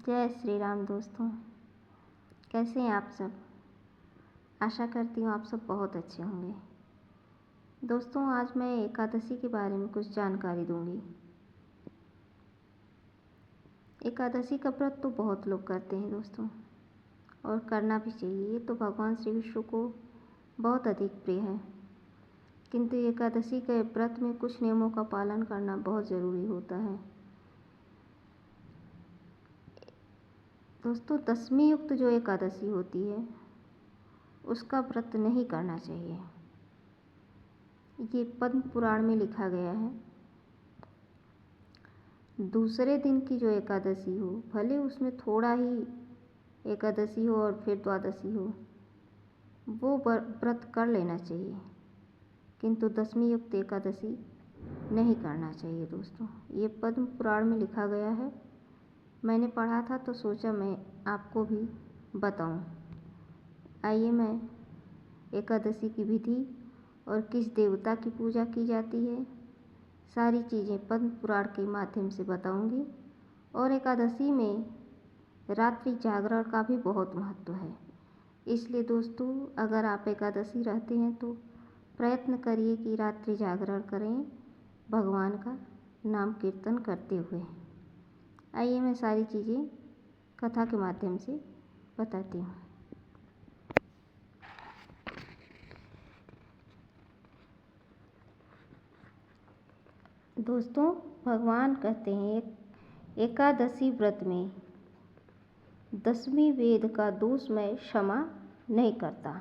जय श्री राम दोस्तों। कैसे हैं आप सब? आशा करती हूँ आप सब बहुत अच्छे होंगे। दोस्तों, आज मैं एकादशी के बारे में कुछ जानकारी दूंगी। एकादशी का व्रत तो बहुत लोग करते हैं दोस्तों, और करना भी चाहिए। ये तो भगवान श्री विष्णु को बहुत अधिक प्रिय है। किंतु एकादशी के व्रत में कुछ नियमों का पालन करना बहुत ज़रूरी होता है। दोस्तों, दशमी युक्त जो एकादशी होती है उसका व्रत नहीं करना चाहिए। ये पद्म पुराण में लिखा गया है। दूसरे दिन की जो एकादशी हो, भले उसमें थोड़ा ही एकादशी हो और फिर द्वादशी हो, वो व्रत कर लेना चाहिए, किंतु दशमी युक्त एकादशी नहीं करना चाहिए। दोस्तों, ये पद्म पुराण में लिखा गया है। मैंने पढ़ा था तो सोचा मैं आपको भी बताऊं। आइए, मैं एकादशी की विधि और किस देवता की पूजा की जाती है, सारी चीज़ें पद्म पुराण के माध्यम से बताऊंगी। और एकादशी में रात्रि जागरण का भी बहुत महत्व है। इसलिए दोस्तों, अगर आप एकादशी रहते हैं तो प्रयत्न करिए कि रात्रि जागरण करें, भगवान का नाम कीर्तन करते हुए। आइए, मैं सारी चीज़ें कथा के माध्यम से बताती हूँ। दोस्तों, भगवान कहते हैं एकादशी व्रत में दसवीं वेद का दोष मैं क्षमा नहीं करता।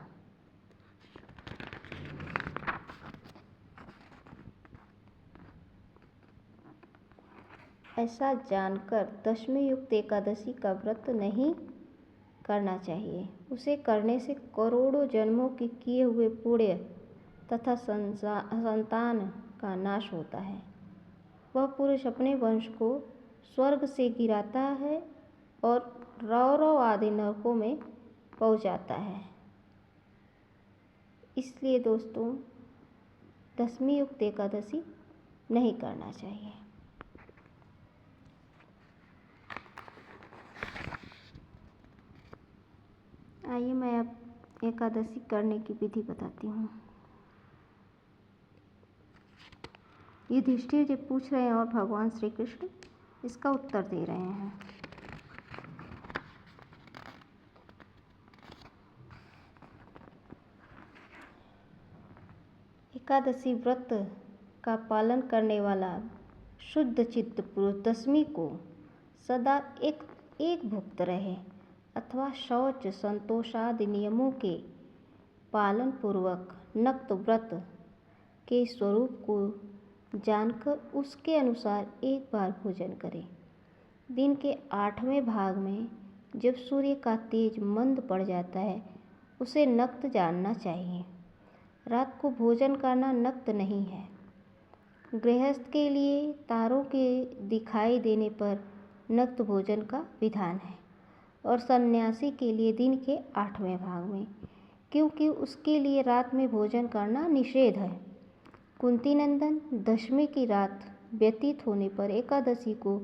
ऐसा जानकर दशमी युक्त एकादशी का व्रत नहीं करना चाहिए। उसे करने से करोड़ों जन्मों के किए हुए पुण्य तथा संतान का नाश होता है। वह पुरुष अपने वंश को स्वर्ग से गिराता है और रौरव आदि नरकों में पहुंचाता है। इसलिए दोस्तों, दशमी युक्त एकादशी नहीं करना चाहिए। आइए, मैं अब एकादशी करने की विधि बताती हूँ। युधिष्ठिर जी पूछ रहे हैं और भगवान श्री कृष्ण इसका उत्तर दे रहे हैं। एकादशी व्रत का पालन करने वाला शुद्ध चित्त पुरुष दशमी को सदा एक भुक्त रहे अथवा शौच संतोषादि नियमों के पालन पूर्वक नक्त व्रत के स्वरूप को जानकर उसके अनुसार एक बार भोजन करें। दिन के 8वें भाग में जब सूर्य का तेज मंद पड़ जाता है, उसे नक्त जानना चाहिए। रात को भोजन करना नक्त नहीं है। गृहस्थ के लिए तारों के दिखाई देने पर नक्त भोजन का विधान है, और सन्यासी के लिए दिन के 8वें भाग में, क्योंकि उसके लिए रात में भोजन करना निषेध है। कुंती नंदन, दशमी की रात व्यतीत होने पर एकादशी को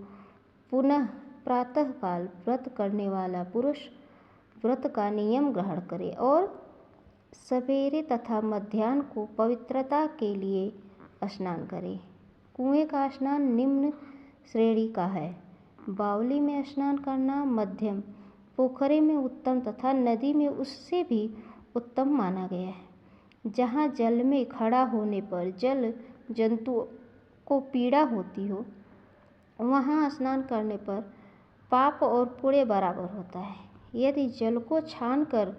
पुनः प्रातःकाल व्रत करने वाला पुरुष व्रत का नियम ग्रहण करे और सवेरे तथा मध्याह्न को पवित्रता के लिए स्नान करे। कुएं का स्नान निम्न श्रेणी का है। बावली में स्नान करना मध्यम, पोखरे में उत्तम तथा नदी में उससे भी उत्तम माना गया है। जहाँ जल में खड़ा होने पर जल जंतुओं को पीड़ा होती हो, वहाँ स्नान करने पर पाप और पुण्य बराबर होता है। यदि जल को छानकर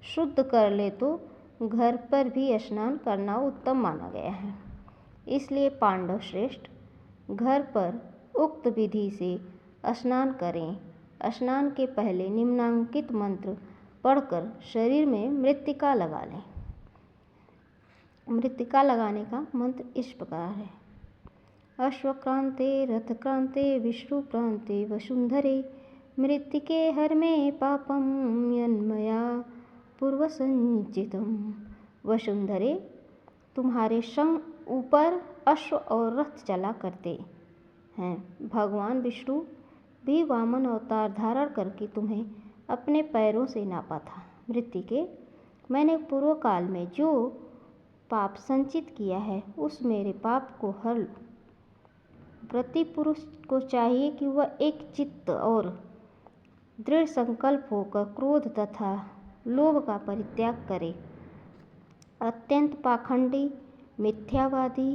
शुद्ध कर ले तो घर पर भी स्नान करना उत्तम माना गया है। इसलिए पांडव श्रेष्ठ घर पर उक्त विधि से स्नान करें। स्नान के पहले निम्नांकित मंत्र पढ़कर शरीर में मृत्तिका लगा लें। मृत्तिका लगाने का मंत्र इस प्रकार है: अश्वक्रांते रथक्रांते विष्णुक्रांते वसुंधरे मृत्तिके हर में पापम यन्मया पूर्वसंचितम। वसुंधरे, तुम्हारे संग ऊपर अश्व और रथ चला करते हैं। भगवान विष्णु भी वामन अवतार धारण करके तुम्हें अपने पैरों से नापा था। मृत्तिके, मैंने पूर्व काल में जो पाप संचित किया है उस मेरे पाप को हर लो। व्रती पुरुष को चाहिए कि वह एक चित्त और दृढ़ संकल्प होकर क्रोध तथा लोभ का परित्याग करे। अत्यंत पाखंडी, मिथ्यावादी,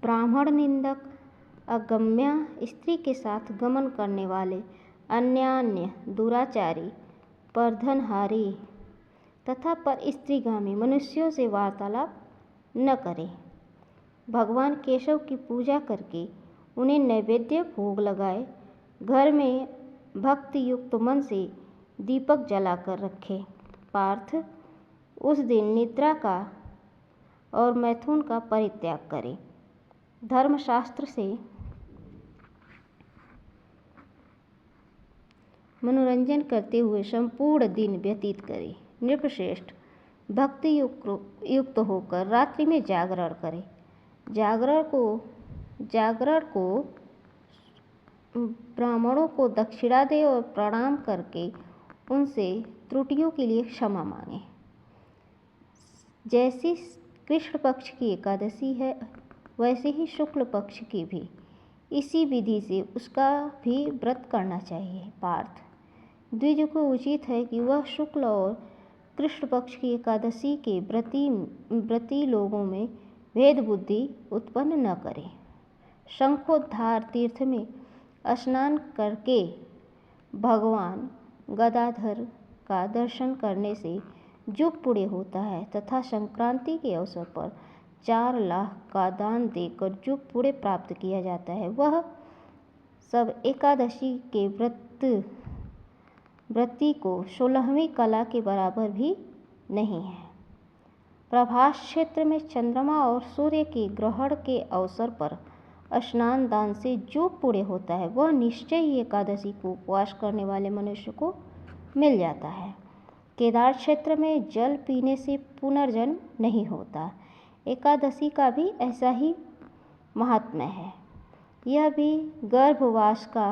ब्राह्मण निंदक, अगम्या स्त्री के साथ गमन करने वाले, अन्यान्य दुराचारी, परधनहारी तथा पर स्त्रीगामी मनुष्यों से वार्तालाप न करे। भगवान केशव की पूजा करके उन्हें नैवेद्य भोग लगाए। घर में भक्ति युक्त मन से दीपक जलाकर रखे। पार्थ, उस दिन निद्रा का और मैथुन का परित्याग करें। धर्मशास्त्र से मनोरंजन करते हुए संपूर्ण दिन व्यतीत करें। नृपश्रेष्ठ, भक्ति युक्त होकर रात्रि में जागरण करें। जागरण को ब्राह्मणों को दक्षिणा दे और प्रणाम करके उनसे त्रुटियों के लिए क्षमा मांगे। जैसी कृष्ण पक्ष की एकादशी है वैसे ही शुक्ल पक्ष की भी इसी विधि से उसका भी व्रत करना चाहिए। पार्थ, द्विज को उचित है कि वह शुक्ल और कृष्ण पक्ष की एकादशी के व्रती लोगों में भेद बुद्धि उत्पन्न न करे। शंखोद्धार तीर्थ में स्नान करके भगवान गदाधर का दर्शन करने से जो पुण्य होता है तथा संक्रांति के अवसर पर 4 लाख का दान देकर जो पुण्य प्राप्त किया जाता है वह सब एकादशी के व्रती को 16वीं कला के बराबर भी नहीं है। प्रभास क्षेत्र में चंद्रमा और सूर्य के ग्रहण के अवसर पर स्नान दान से जो पुण्य होता है वह निश्चय ही एकादशी को उपवास करने वाले मनुष्य को मिल जाता है। केदार क्षेत्र में जल पीने से पुनर्जन्म नहीं होता। एकादशी का भी ऐसा ही महात्म्य है। यह भी गर्भवास का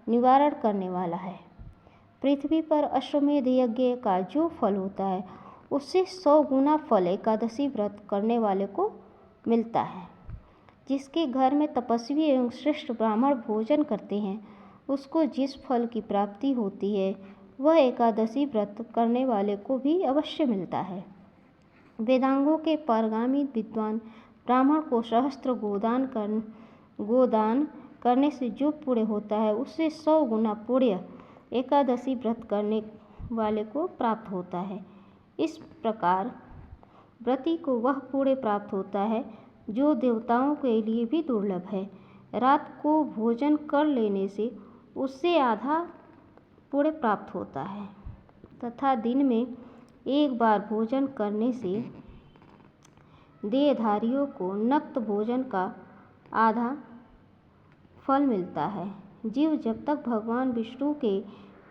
निवारण करने वाला है। पृथ्वी पर अश्वमेध यज्ञ का जो फल होता है उससे 100 गुना फल एकादशी व्रत करने वाले को मिलता है। जिसके घर में तपस्वी एवं श्रेष्ठ ब्राह्मण भोजन करते हैं उसको जिस फल की प्राप्ति होती है वह एकादशी व्रत करने वाले को भी अवश्य मिलता है। वेदांगों के पारगामी विद्वान ब्राह्मण को सहस्त्र गोदान करने से जो पुण्य होता है उससे 100 गुना पुण्य एकादशी व्रत करने वाले को प्राप्त होता है। इस प्रकार व्रती को वह पुण्य प्राप्त होता है जो देवताओं के लिए भी दुर्लभ है। रात को भोजन कर लेने से उससे आधा पुण्य प्राप्त होता है तथा दिन में एक बार भोजन करने से देहधारियों को नक्त भोजन का आधा फल मिलता है। जीव जब तक भगवान विष्णु के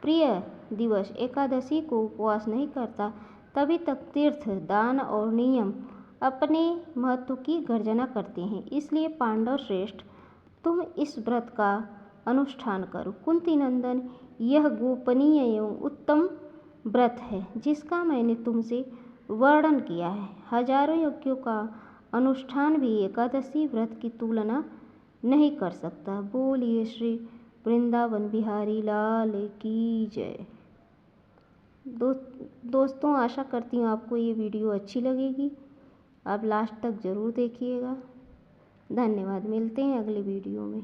प्रिय दिवस एकादशी को उपवास नहीं करता तभी तक तीर्थ, दान और नियम अपने महत्व की गर्जना करते हैं। इसलिए पांडव श्रेष्ठ, तुम इस व्रत का अनुष्ठान करो। कुंती नंदन, यह गोपनीय एवं उत्तम व्रत है जिसका मैंने तुमसे वर्णन किया है। हजारों यज्ञों का अनुष्ठान भी एकादशी व्रत की तुलना नहीं कर सकता। बोलिए श्री वृंदावन बिहारी लाल की जय। दोस्तों, आशा करती हूँ आपको ये वीडियो अच्छी लगेगी। आप लास्ट तक ज़रूर देखिएगा। धन्यवाद। मिलते हैं अगले वीडियो में।